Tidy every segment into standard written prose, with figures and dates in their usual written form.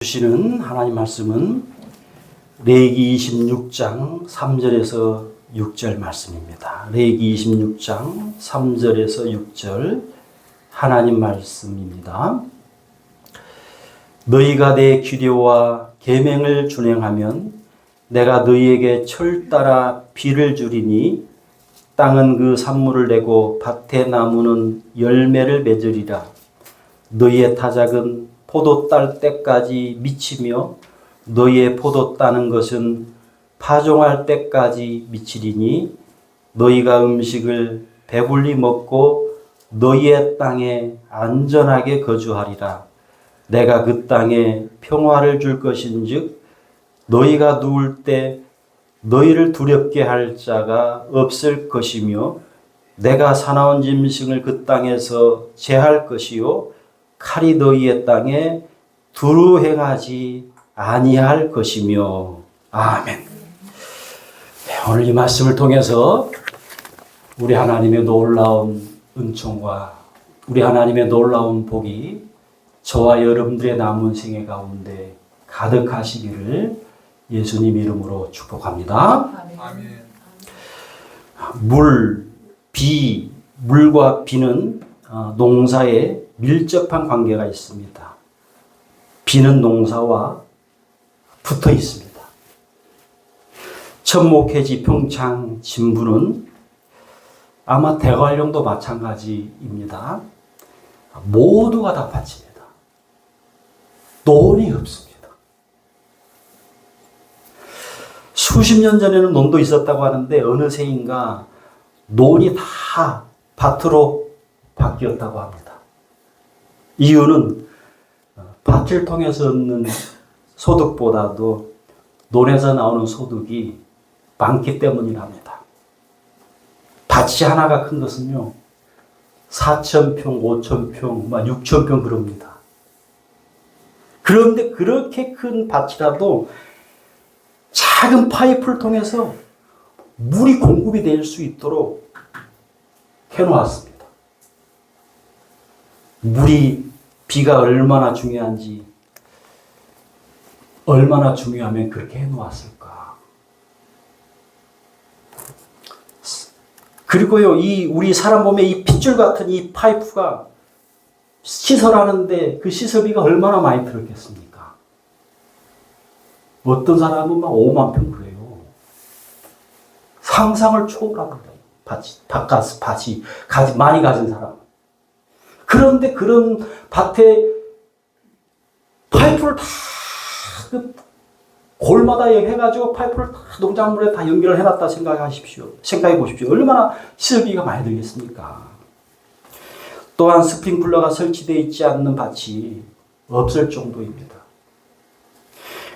주시는 하나님 말씀은 레위기 26장 3절에서 6절 말씀입니다. 레위기 26장 3절에서 6절 하나님 말씀입니다. 너희가 내 규례와 계명을 준행하면 내가 너희에게 철 따라 비를 주리니 땅은 그 산물을 내고 밭의 나무는 열매를 맺으리라. 너희의 타작은 포도 딸 때까지 미치며 너희의 포도 따는 것은 파종할 때까지 미치리니 너희가 음식을 배불리 먹고 너희의 땅에 안전하게 거주하리라. 내가 그 땅에 평화를 줄 것인즉 너희가 누울 때 너희를 두렵게 할 자가 없을 것이며 내가 사나운 짐승을 그 땅에서 제할 것이요 칼이 너희의 땅에 두루 행하지 아니할 것이며. 아멘. 오늘 이 말씀을 통해서 우리 하나님의 놀라운 은총과 우리 하나님의 놀라운 복이 저와 여러분들의 남은 생애 가운데 가득하시기를 예수님 이름으로 축복합니다. 아멘. 물과 비는 농사에 밀접한 관계가 있습니다. 비는 농사와 붙어 있습니다. 천목해지 평창 진부는 아마 대관령도 마찬가지입니다. 모두가 다 밭입니다. 논이 없습니다. 수십 년 전에는 논도 있었다고 하는데 어느새인가 논이 다 밭으로 바뀌었다고 합니다. 이유는 밭을 통해서 얻는 소득보다도 논에서 나오는 소득이 많기 때문이랍니다. 밭이 하나가 큰 것은요 4,000평, 5,000평, 6,000평 그럽니다. 그런데 그렇게 큰 밭이라도 작은 파이프를 통해서 물이 공급이 될 수 있도록 해놓았습니다. 비가 얼마나 중요한지, 얼마나 중요하면 그렇게 해놓았을까. 그리고요, 우리 사람 몸에 이 핏줄 같은 이 파이프가 시설하는데 그 시설비가 얼마나 많이 들었겠습니까? 어떤 사람은 막 5만 평 그래요. 상상을 초월합니다. 밭이 많이 가진 사람. 그런데 그런 밭에 파이프를 다 골마다 해가지고 파이프를 다 농작물에 다 연결을 해놨다 생각해 보십시오. 얼마나 시설비가 많이 들겠습니까? 또한 스프링클러가 설치되어 있지 않는 밭이 없을 정도입니다.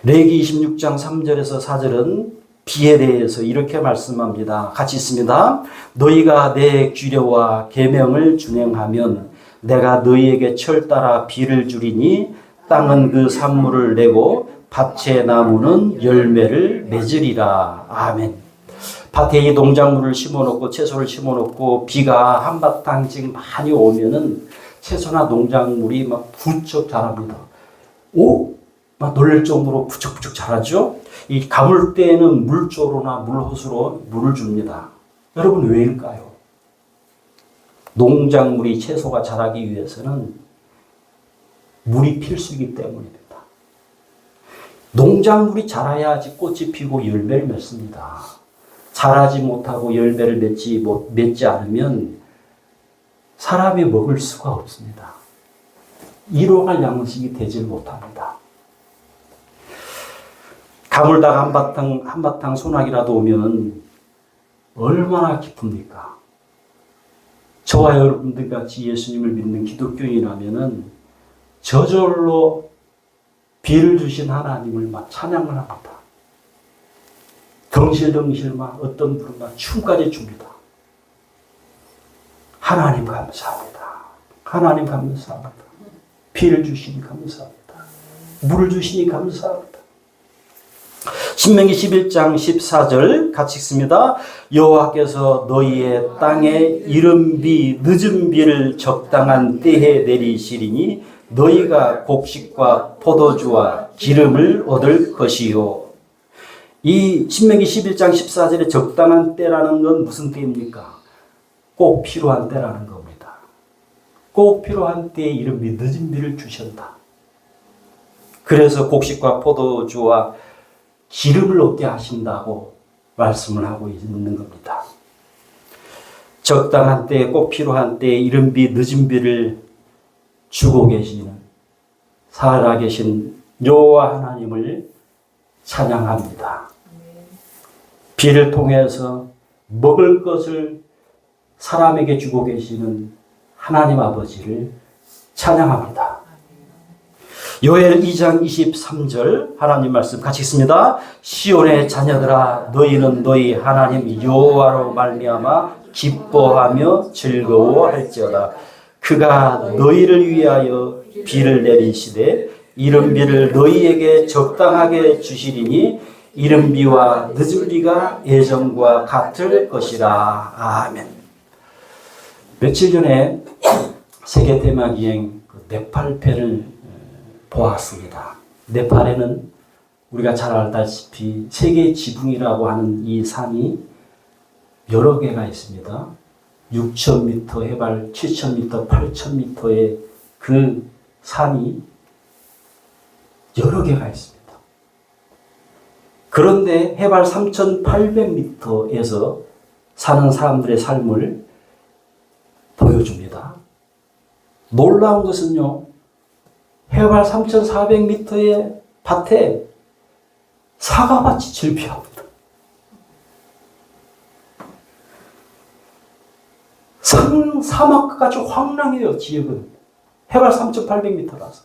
레위기 26장 3절에서 4절은 비에 대해서 이렇게 말씀합니다. 같이 있습니다. 너희가 내 규례와 계명을 준행하면 내가 너희에게 철 따라 비를 주리니 땅은 그 산물을 내고 밭의 나무는 열매를 맺으리라. 아멘. 밭에 이 농작물을 심어놓고 채소를 심어놓고 비가 한바탕씩 많이 오면은 채소나 농작물이 막 부쩍 자랍니다. 막 놀랄 정도로 부쩍부쩍 자라죠. 이 가물 때에는 물조로나 물호수로 물을 줍니다. 여러분 왜일까요? 농작물이 채소가 자라기 위해서는 물이 필수이기 때문입니다. 농작물이 자라야지 꽃이 피고 열매를 맺습니다. 자라지 못하고 열매를 맺지 않으면 사람이 먹을 수가 없습니다. 일용할 양식이 되질 못합니다. 가물다가 한바탕 소나기라도 오면 얼마나 기쁩니까? 저와 여러분들 같이 예수님을 믿는 기독교인이라면은 저절로 비를 주신 하나님을 막 찬양을 합니다. 덩실덩실 막 어떤 분은 막 춤까지 춥니다. 하나님 감사합니다. 하나님 감사합니다. 비를 주시니 감사합니다. 물을 주시니 감사합니다. 신명기 11장 14절 같이 읽습니다. 여호와께서 너희의 땅에 이른 비 늦은 비를 적당한 때에 내리시리니 너희가 곡식과 포도주와 기름을 얻을 것이요. 이 신명기 11장 14절에 적당한 때라는 건 무슨 때입니까? 꼭 필요한 때라는 겁니다. 꼭 필요한 때에 이런 늦은 비를 주신다. 그래서 곡식과 포도주와 기름을 얻게 하신다고 말씀을 하고 있는 겁니다. 적당한 때에 꼭 필요한 때에 이른 비 늦은 비를 주고 계시는 살아계신 여호와 하나님을 찬양합니다. 비를 통해서 먹을 것을 사람에게 주고 계시는 하나님 아버지를 찬양합니다. 요엘 2장 23절 하나님 말씀 같이 읽습니다. 시온의 자녀들아 너희는 너희 하나님 여호와로 말미암아 기뻐하며 즐거워할지어다. 그가 너희를 위하여 비를 내리시되 이른 비를 너희에게 적당하게 주시리니 이른 비와 늦은 비가 예전과 같을 것이라. 아멘. 며칠 전에 세계 대만 여행 네팔편을 보았습니다. 네팔에는 우리가 잘 알다시피 세계 지붕이라고 하는 이 산이 여러 개가 있습니다. 6,000m 해발 7,000m, 8,000m의 그 산이 여러 개가 있습니다. 그런데 해발 3,800m에서 사는 사람들의 삶을 보여줍니다. 놀라운 것은요, 해발 3,400m의 밭에 사과밭이 즐비합니다. 사막과 같이 황량해요, 지역은. 해발 3,800m라서.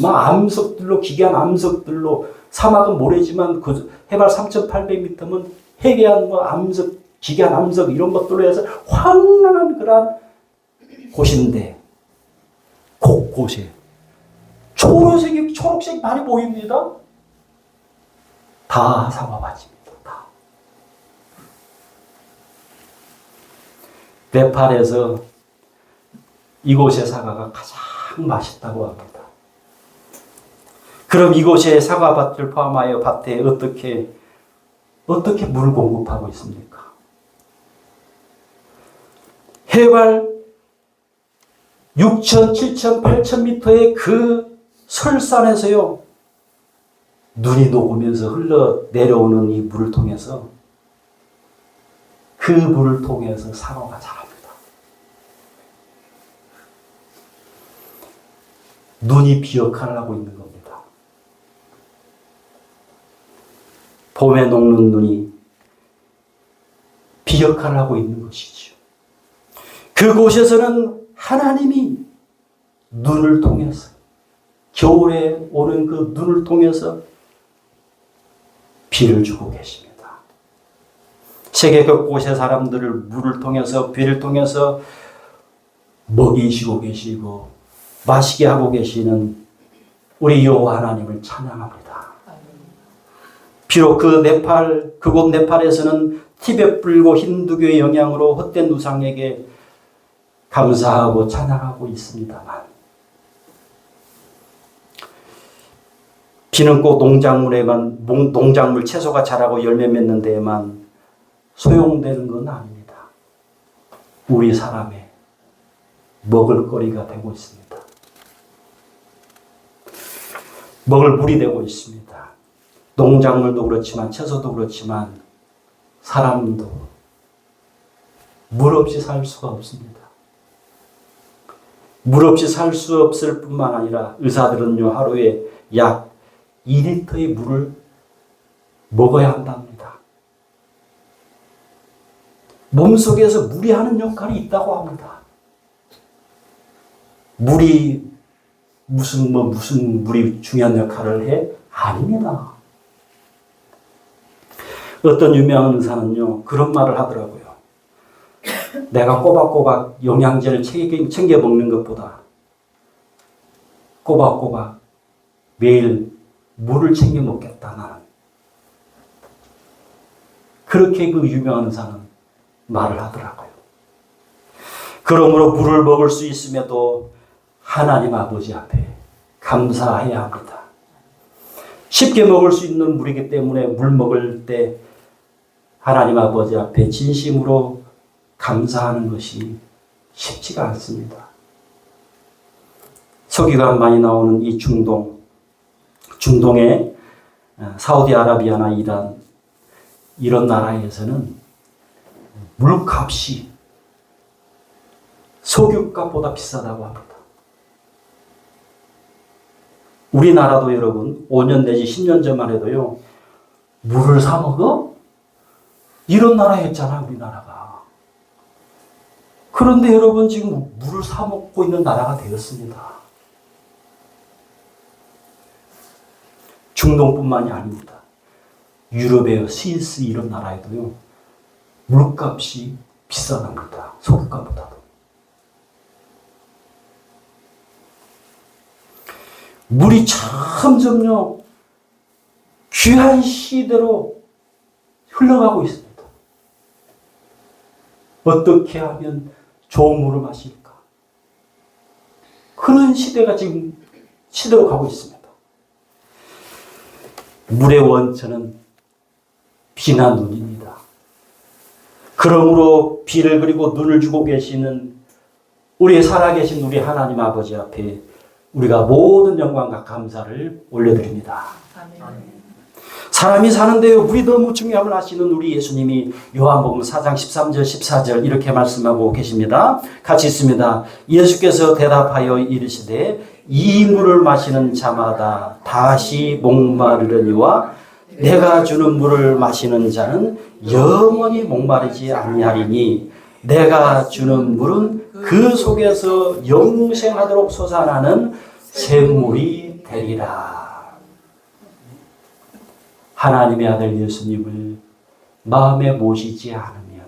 암석들로, 기괴한 암석들로, 사막은 모래지만 그 해발 3,800m면 해괴한 암석, 기괴한 암석 이런 것들로 해서 황량한 그런 곳인데, 곳곳에 초록색이 많이 보입니다. 다 사과밭입니다. 다. 네팔에서 이곳의 사과가 가장 맛있다고 합니다. 그럼 이곳의 사과밭을 포함하여 밭에 어떻게 물 공급하고 있습니까? 해발 6,000, 7,000, 8,000m의 그 설산에서요, 눈이 녹으면서 흘러 내려오는 이 물을 통해서 그 물을 통해서 사과가 자랍니다. 눈이 비역할을 하고 있는 겁니다. 봄에 녹는 눈이 비역할을 하고 있는 것이죠. 그곳에서는 하나님이 눈을 통해서 겨울에 오는 그 눈을 통해서 비를 주고 계십니다. 세계 곳곳의 사람들을 물을 통해서 비를 통해서 먹이시고 계시고 마시게 하고 계시는 우리 여호와 하나님을 찬양합니다. 비록 그곳 네팔에서는 티베트 불교 힌두교의 영향으로 헛된 우상에게 감사하고 찬양하고 있습니다만, 비는 꼭 농작물 채소가 자라고 열매 맺는 데에만 소용되는 건 아닙니다. 우리 사람의 먹을거리가 되고 있습니다. 먹을 물이 되고 있습니다. 농작물도 그렇지만 채소도 그렇지만 사람도 물 없이 살 수가 없습니다. 물 없이 살 수 없을 뿐만 아니라 의사들은요, 하루에 약 2리터의 물을 먹어야 한답니다. 몸속에서 물이 하는 역할이 있다고 합니다. 물이 무슨 물이 중요한 역할을 해? 아닙니다. 어떤 유명한 의사는요, 그런 말을 하더라고요. 내가 꼬박꼬박 영양제를 챙겨 먹는 것보다 꼬박꼬박 매일 물을 챙겨 먹겠다, 나는. 그렇게 그 유명한 의사는 말을 하더라고요. 그러므로 물을 먹을 수 있음에도 하나님 아버지 앞에 감사해야 합니다. 쉽게 먹을 수 있는 물이기 때문에 물 먹을 때 하나님 아버지 앞에 진심으로 감사하는 것이 쉽지가 않습니다. 석유가 많이 나오는 이 중동의 사우디아라비아나 이란 이런 나라에서는 물값이 석유값보다 비싸다고 합니다. 우리나라도 여러분 5년 내지 10년 전만 해도요. 물을 사 먹어? 이런 나라였잖아요. 우리나라가. 그런데 여러분 지금 물을 사 먹고 있는 나라가 되었습니다. 중동뿐만이 아닙니다. 유럽의 스위스 이런 나라에도요. 물값이 비싸답니다. 석유값보다도. 물이 점점요 귀한 시대로 흘러가고 있습니다. 어떻게 하면 좋은 물을 마실까? 그런 시대가 지금 시대로 가고 있습니다. 물의 원천은 비나 눈입니다. 그러므로 비를 그리고 눈을 주고 계시는 우리 살아계신 우리 하나님 아버지 앞에 우리가 모든 영광과 감사를 올려드립니다. 아멘. 사람이 사는데요. 물이 너무 중요함을 아시는 우리 예수님이 요한복음 4장 13절 14절 이렇게 말씀하고 계십니다. 같이 있습니다. 예수께서 대답하여 이르시되 이 물을 마시는 자마다 다시 목마르려니와 내가 주는 물을 마시는 자는 영원히 목마르지 아니하리니 내가 주는 물은 그 속에서 영생하도록 솟아나는 샘물이 되리라. 하나님의 아들 예수님을 마음에 모시지 않으면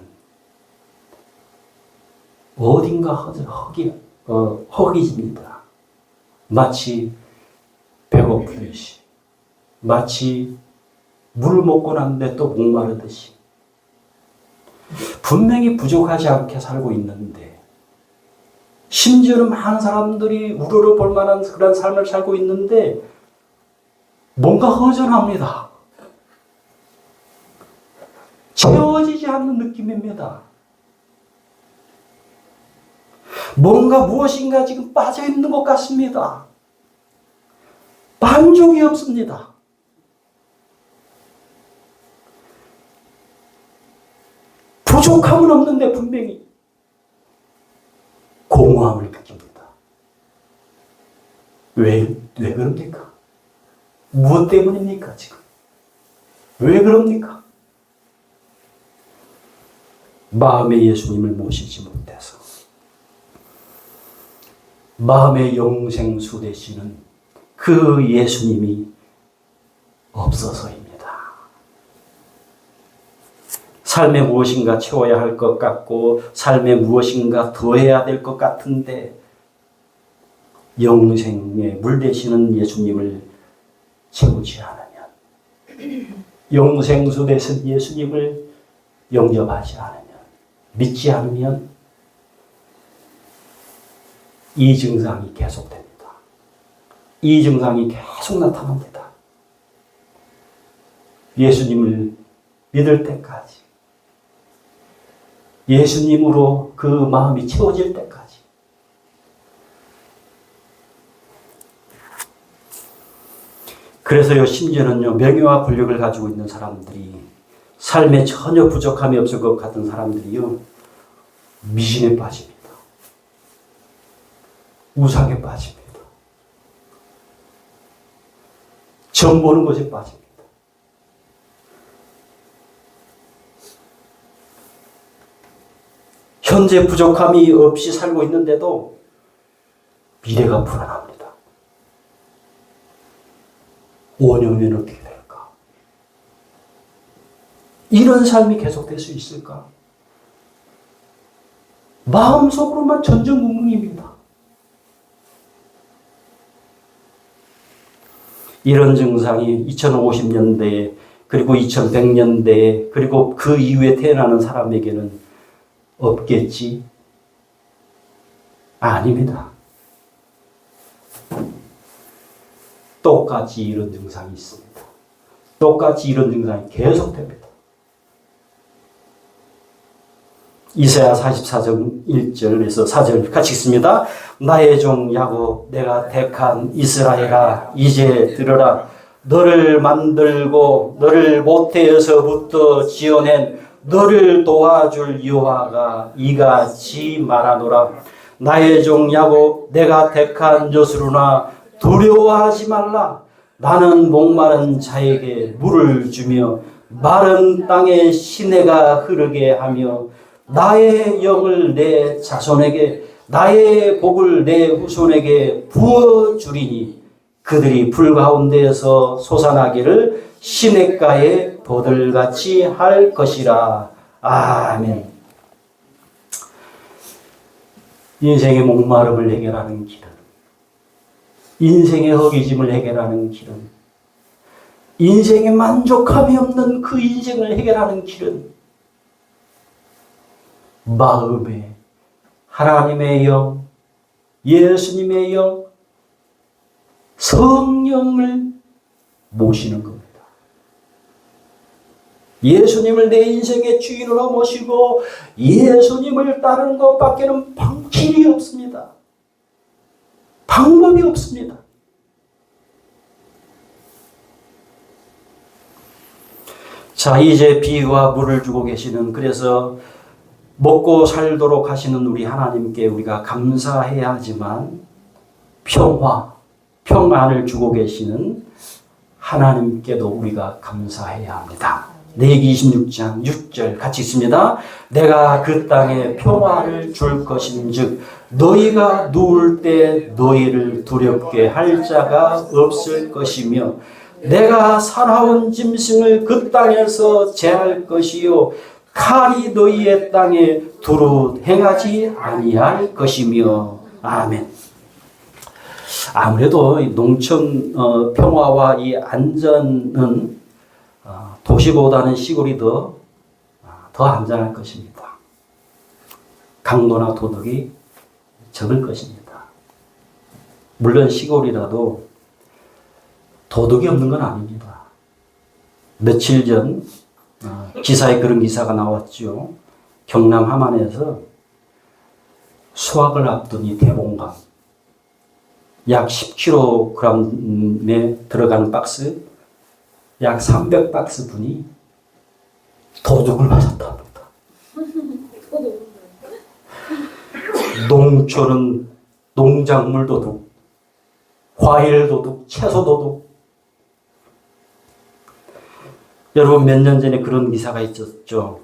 어딘가 허기집니다. 마치 배고프듯이, 마치 물 먹고 났는데 또 목마르듯이 분명히 부족하지 않게 살고 있는데 심지어는 많은 사람들이 우러러 볼 만한 그런 삶을 살고 있는데 뭔가 허전합니다. 채워지지 않는 느낌입니다. 뭔가 무엇인가 지금 빠져 있는 것 같습니다. 만족이 없습니다. 부족함은 없는데 분명히 공허함을 느낍니다. 왜 그럽니까? 무엇 때문입니까, 지금? 왜 그럽니까? 마음에 예수님을 모시지 못해서 마음의 영생수 되시는 그 예수님이 없어서입니다. 삶에 무엇인가 채워야 할 것 같고 삶에 무엇인가 더해야 될 것 같은데 영생의 물 되시는 예수님을 채우지 않으면 영생수 되신 예수님을 영접하지 않으면 믿지 않으면 이 증상이 계속됩니다. 이 증상이 계속 나타납니다. 예수님을 믿을 때까지 예수님으로 그 마음이 채워질 때까지 그래서요 심지어는요 명예와 권력을 가지고 있는 사람들이 삶에 전혀 부족함이 없을 것 같은 사람들이요 미신에 빠집니다. 우상에 빠집니다. 점 보는 것에 빠집니다. 현재 부족함이 없이 살고 있는데도 미래가 불안합니다. 5년 후에는 어떻게 될까? 이런 삶이 계속될 수 있을까? 마음속으로만 전전긍긍입니다. 이런 증상이 2050년대에 그리고 2100년대에 그리고 그 이후에 태어나는 사람에게는 없겠지? 아닙니다. 똑같이 이런 증상이 있습니다. 똑같이 이런 증상이 계속됩니다. 이사야 44장 1절에서 4절 같이 읽습니다. 나의 종 야곱 내가 택한 이스라엘아 이제 들으라. 너를 만들고 너를 모태에서부터 지어낸 너를 도와줄 여호와가 이같이 말하노라. 나의 종 야곱 내가 택한 여수로나 두려워하지 말라. 나는 목마른 자에게 물을 주며 마른 땅에 시내가 흐르게 하며 나의 영을 내 자손에게 나의 복을 내 후손에게 부어주리니 그들이 불 가운데에서 솟아나기를 시냇가에 보들같이 할 것이라. 아멘. 인생의 목마름을 해결하는 길은, 인생의 허기짐을 해결하는 길은, 인생의 만족함이 없는 그 인생을 해결하는 길은 마음에 하나님의 영, 예수님의 영, 성령을 모시는 겁니다. 예수님을 내 인생의 주인으로 모시고 예수님을 따르는 것밖에는 길이 없습니다. 방법이 없습니다. 자, 이제 비와 물을 주고 계시는, 그래서 먹고 살도록 하시는 우리 하나님께 우리가 감사해야 하지만 평안을 주고 계시는 하나님께도 우리가 감사해야 합니다. 레위기 26장 6절 같이 읽습니다. 내가 그 땅에 평화를 줄 것인즉 너희가 누울 때 너희를 두렵게 할 자가 없을 것이며 내가 살아온 짐승을 그 땅에서 제할 것이요 칼이 너희의 땅에 두루 행하지 아니할 것이며. 아멘. 아무래도 농촌 평화와 이 안전은 도시보다는 시골이 더 안전할 것입니다. 강도나 도둑이 적을 것입니다. 물론 시골이라도 도둑이 없는 건 아닙니다. 며칠 전 기사에 그런 기사가 나왔죠. 경남 함안에서 수확을 앞둔 이 대봉감 약 10kg에 들어가는 박스 약 300박스 분이 도둑을 맞았다 합니다. 농촌은 농작물 도둑, 과일 도둑, 채소 도둑. 여러분 몇 년 전에 그런 기사가 있었죠.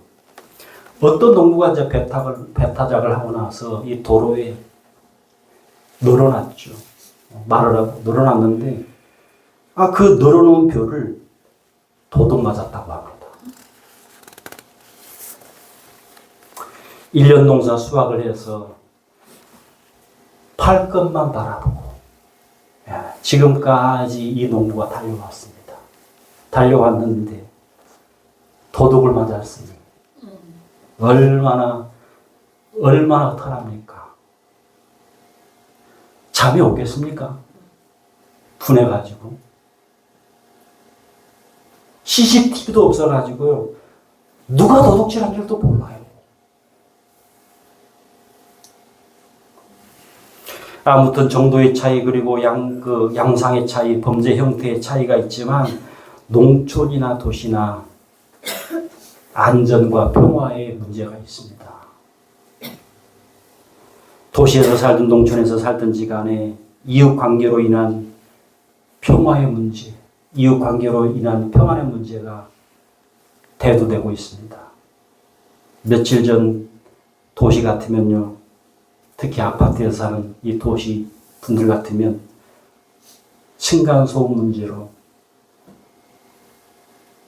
어떤 농부가 이제 배타작을 하고 나서 이 도로에 널어놨죠. 말을 하고 널어놨는데 그 널어놓은 벼를 도둑 맞았다고 합니다. 1년 농사 수확을 해서 팔 것만 바라보고 지금까지 이 농부가 달려왔습니다. 달려왔는데 도둑을 맞았으니 얼마나 허탈합니까? 잠이 오겠습니까? 분해가지고. CCTV도 없어가지고요. 누가 도둑질한 줄도 몰라요. 아무튼 정도의 차이 그리고 양상의 차이, 범죄 형태의 차이가 있지만 농촌이나 도시나 안전과 평화의 문제가 있습니다. 도시에서 살든 농촌에서 살든지 간에 이웃관계로 인한 평화의 문제, 이웃관계로 인한 평안의 문제가 대두되고 있습니다. 며칠 전 도시 같으면요, 특히 아파트에서 사는 이 도시 분들 같으면 층간소음 문제로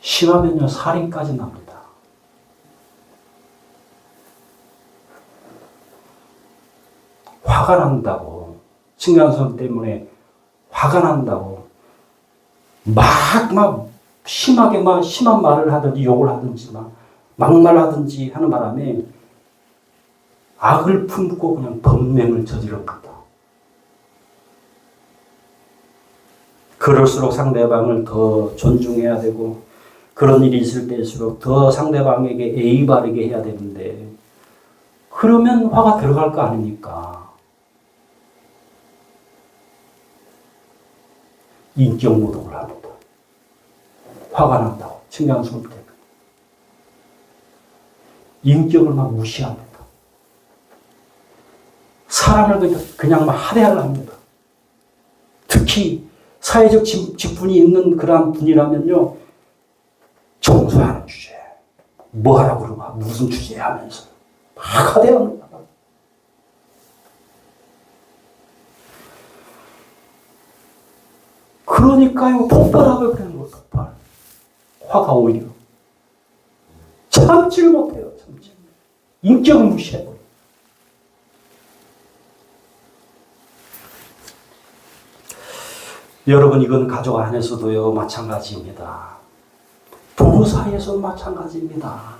심하면요 살인까지 납니다. 화가 난다고, 층간소음 때문에 화가 난다고 막 심하게 심한 말을 하든지 욕을 하든지 막말하든지 하는 바람에 악을 품고 그냥 범행을 저지릅니다. 그럴수록 상대방을 더 존중해야 되고 그런 일이 있을 때일수록 더 상대방에게 예의 바르게 해야 되는데 그러면 화가 들어갈 거 아닙니까? 인격 모독을 합니다. 화가 난다고 층간소음 때문에 인격을 막 무시합니다. 사람을 그냥 막 하대하려 합니다. 특히 사회적 직분이 있는 그러한 분이라면요, 청소하는 주제, 뭐 하라고 그러고 무슨 주제 하면서 막 하대합니다. 그러니까요, 폭발하고 그러는 거예요, 폭발. 화가 오히려. 참지를 못해요, 참지. 인격을 무시해버려요. 여러분, 이건 가족 안에서도요, 마찬가지입니다. 부부 사이에서도 마찬가지입니다.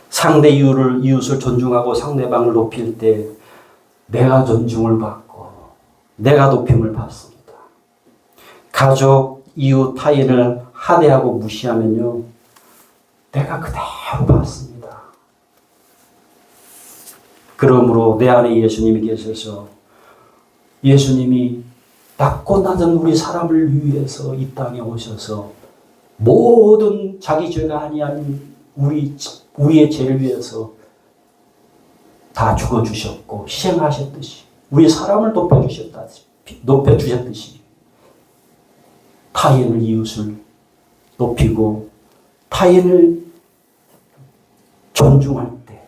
상대 이웃을 존중하고 상대방을 높일 때 내가 존중을 받고 내가 높임을 받습니다. 가족, 이웃, 타인을 하대하고 무시하면요, 내가 그대로 받습니다. 그러므로 내 안에 예수님이 계셔서 예수님이 낮고 낮은 우리 사람을 위해서 이 땅에 오셔서 모든 자기 죄가 아니한 우리의 죄를 위해서 다 죽어주셨고 희생하셨듯이 우리 사람을 높여주셨듯이 타인을 이웃을 높이고 타인을 존중할 때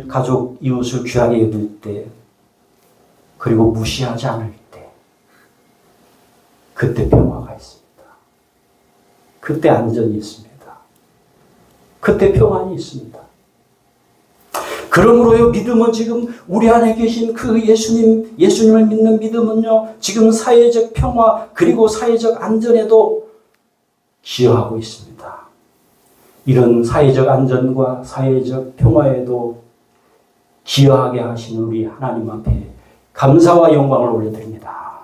가족 이웃을 귀하게 여길 때 그리고 무시하지 않을 때 그때 평화가 있습니다. 그때 안전이 있습니다. 그때 평안이 있습니다. 그러므로요, 믿음은 지금 우리 안에 계신 그 예수님을 믿는 믿음은요, 지금 사회적 평화 그리고 사회적 안전에도 기여하고 있습니다. 이런 사회적 안전과 사회적 평화에도 기여하게 하시는 우리 하나님 앞에 감사와 영광을 올려드립니다.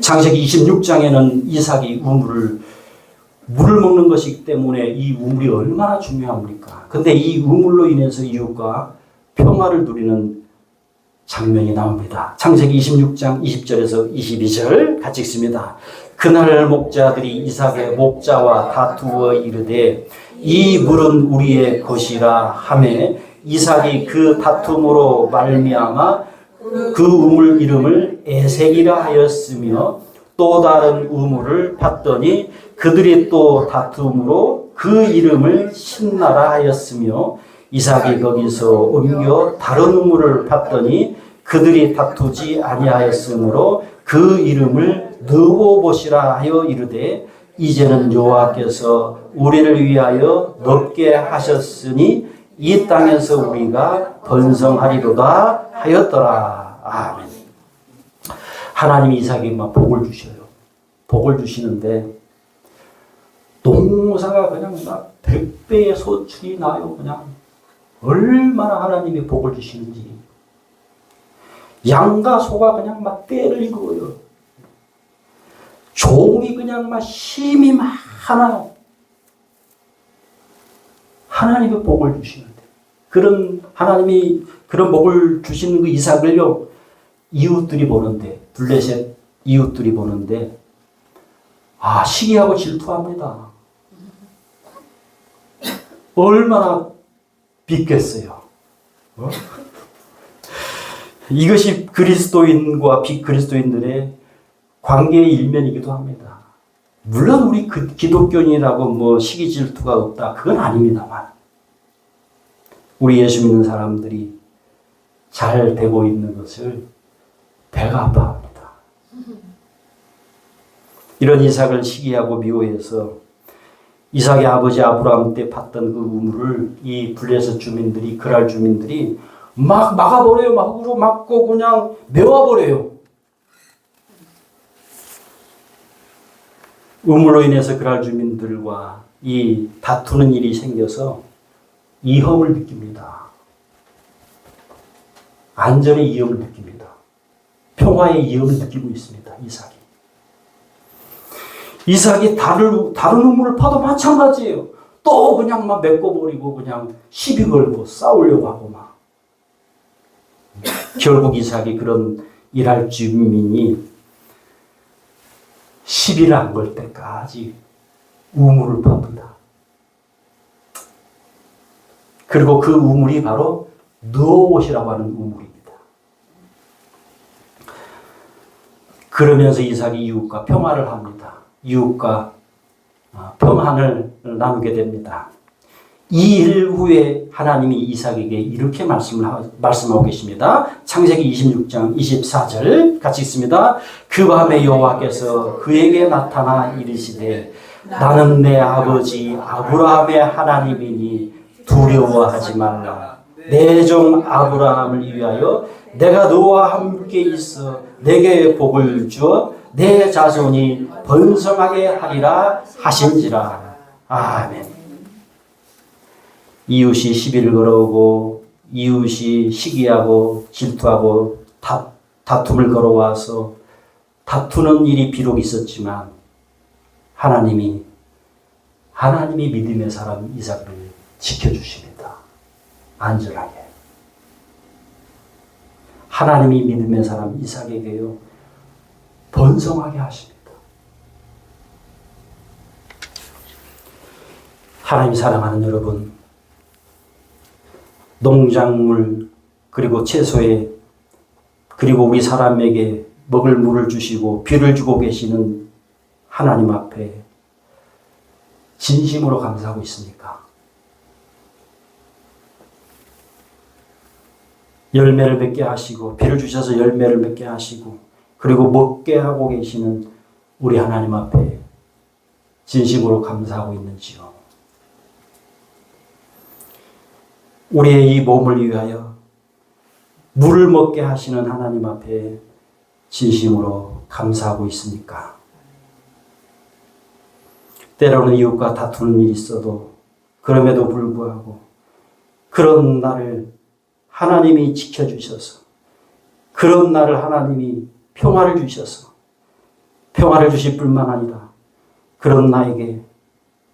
창세기 26장에는 이삭이 물을 먹는 것이기 때문에 이 우물이 얼마나 중요합니까? 근데 이 우물로 인해서 이웃과 평화를 누리는 장면이 나옵니다. 창세기 26장 20절에서 22절 같이 읽습니다. 그날 목자들이 이삭의 목자와 다투어 이르되 이 물은 우리의 것이라 하매 이삭이 그 다툼으로 말미암아 그 우물 이름을 에색이라 하였으며 또 다른 우물을 봤더니 그들이 또 다툼으로 그 이름을 신나라 하였으며 이삭이 거기서 옮겨 다른 우물을 봤더니 그들이 다투지 아니하였으므로 그 이름을 느보봇이라 하여 이르되 이제는 여호와께서 우리를 위하여 넓게 하셨으니 이 땅에서 우리가 번성하리로다 하였더라. 아멘. 하나님이 이삭에게 막 복을 주셔요. 복을 주시는데 농사가 그냥 막 100배의 소출이 나요. 그냥 얼마나 하나님이 복을 주시는지. 양과 소가 그냥 막 떼를 이루어요. 종이 그냥 막 힘이 많아요. 하나님의 복을 주시는데 하나님이 그런 복을 주시는 그 이삭을요, 이웃들이 보는데, 블레셋 이웃들이 보는데, 시기하고 질투합니다. 얼마나 빚겠어요. 이것이 그리스도인과 비그리스도인들의 관계의 일면이기도 합니다. 물론 우리 기독교인이라고 시기 질투가 없다, 그건 아닙니다만 우리 예수 믿는 사람들이 잘 되고 있는 것을 배가 아파합니다. 이런 이삭을 시기하고 미워해서 이삭의 아버지 아브라함 때 팠던 그 우물을 이 블레셋 주민들이, 그랄 주민들이 막 막아버려요. 막으로 막고 그냥 메워버려요. 우물로 인해서 그랄 주민들과 이 다투는 일이 생겨서 위험을 느낍니다. 안전의 위험을 느낍니다. 평화의 위험을 느끼고 있습니다. 이삭이 다른 우물을 파도 마찬가지예요. 또 그냥 막 메꿔버리고 그냥 시비 걸고 싸우려고 하고 막. 결국 이삭이 그런 일할 주민이 시비를 안 걸 때까지 우물을 팝니다. 그리고 그 우물이 바로 느옷이라고 하는 우물입니다. 그러면서 이삭이 이웃과 평화를 합니다. 이웃과 평안을 나누게 됩니다. 이 일 후에 하나님이 이삭에게 이렇게 말씀하고 계십니다. 창세기 26장 24절 같이 읽습니다. 그 밤에 여호와께서 그에게 나타나 이르시되 나는 내 아버지 아브라함의 하나님이니 두려워하지 말라. 내 종 아브라함을 위하여 내가 너와 함께 있어 내게 복을 주어 내 자손이 번성하게 하리라 하신지라. 아멘. 이웃이 시비를 걸어오고 이웃이 시기하고 질투하고 다툼을 걸어와서 다투는 일이 비록 있었지만 하나님이 믿음의 사람 이삭을 지켜주십니다. 안전하게. 하나님이 믿음의 사람 이삭에게요 번성하게 하십니다. 하나님 사랑하는 여러분, 농작물 그리고 채소에 그리고 우리 사람에게 먹을 물을 주시고 비를 주고 계시는 하나님 앞에 진심으로 감사하고 있습니까? 열매를 맺게 하시고 비를 주셔서 열매를 맺게 하시고 그리고 먹게 하고 계시는 우리 하나님 앞에 진심으로 감사하고 있는지요? 우리의 이 몸을 위하여 물을 먹게 하시는 하나님 앞에 진심으로 감사하고 있습니까? 때로는 이웃과 다투는 일이 있어도 그럼에도 불구하고 그런 나를 하나님이 지켜주셔서 그런 나를 하나님이 평화를 주셔서 평화를 주실 뿐만 아니라 그런 나에게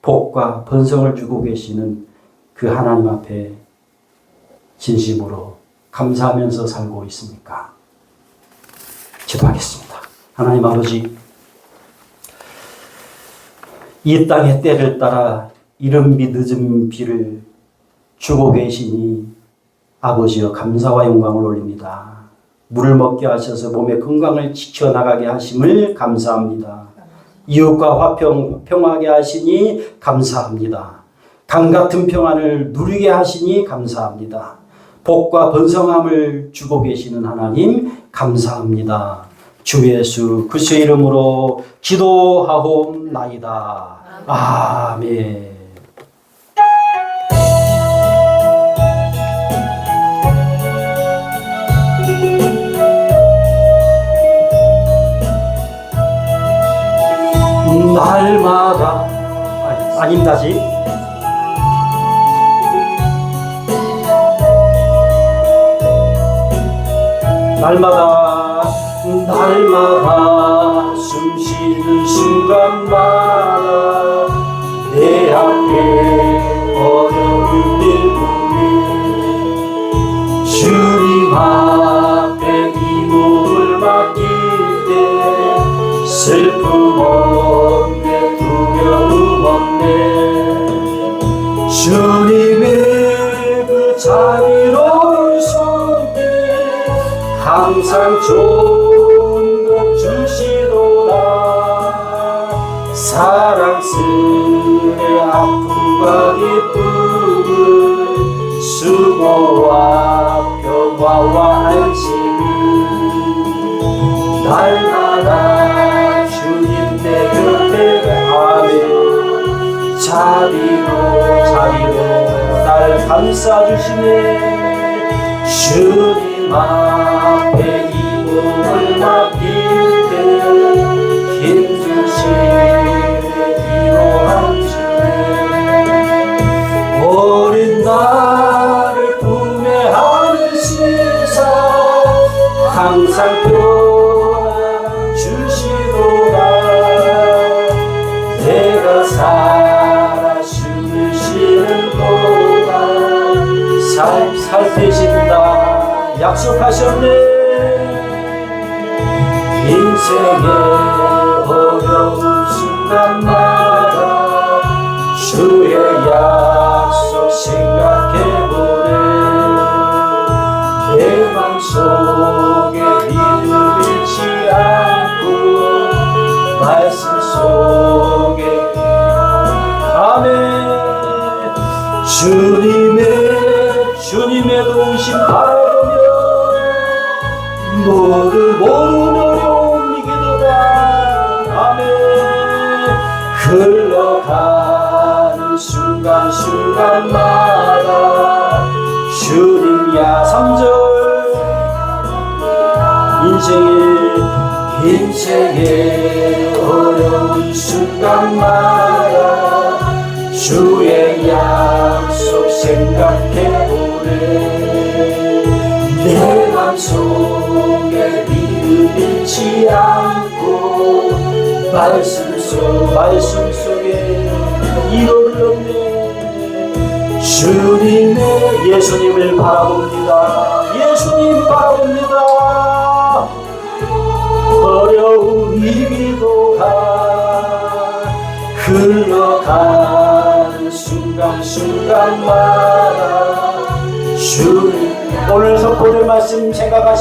복과 번성을 주고 계시는 그 하나님 앞에 진심으로 감사하면서 살고 있습니까? 기도하겠습니다. 하나님 아버지, 이 땅의 때를 따라 이른비 늦은 비를 주고 계시니 아버지여 감사와 영광을 올립니다. 물을 먹게 하셔서 몸의 건강을 지켜나가게 하심을 감사합니다. 이웃과 평화하게 하시니 감사합니다. 강같은 평안을 누리게 하시니 감사합니다. 복과 번성함을 주고 계시는 하나님 감사합니다. 주 예수 그리스도의 이름으로 기도하옵나이다. 아멘. 날마다 아닙니다지. 날마다 숨쉬는 순간마다 내 앞에 어려운 일들이 주님 앞에 이 몸을 맡길 때 슬픔 없네 두려움 없네 주님의 그 자비로운 손길 항상 좋은 것 주시도다 사랑스레 아픔과 기쁨을 수고와 평화와 안식을 날마다 주님 내 곁에 아멘 자비로 날 감싸주시네 주님 앞에 이 몸을 맡길 때 힘주시네 위로한 주네 어린 나를 품에 안으시사 항상 약속하셨네. 인생의 어려운 순간마다 주의 약속 생각해보네. 내 맘속에 믿음 잃지 않고 말씀 속에 아멘. 주님의 도우심 바라보며 모든 어려움 이기도다. 아멘. 흘러가는 순간순간마다 주님이야. 3절 인생의 어려운 순간마다 주의 약속 생각해보네. 내 맘속에 믿음 잃지 않고 말씀 속에 이로를 얻네. 예수님을 바라봅니다. 예수님 바라봅니다. 어려운 이기도가 흘러가는 순간순간마다 주님. 오늘 선포될 말씀 생각하시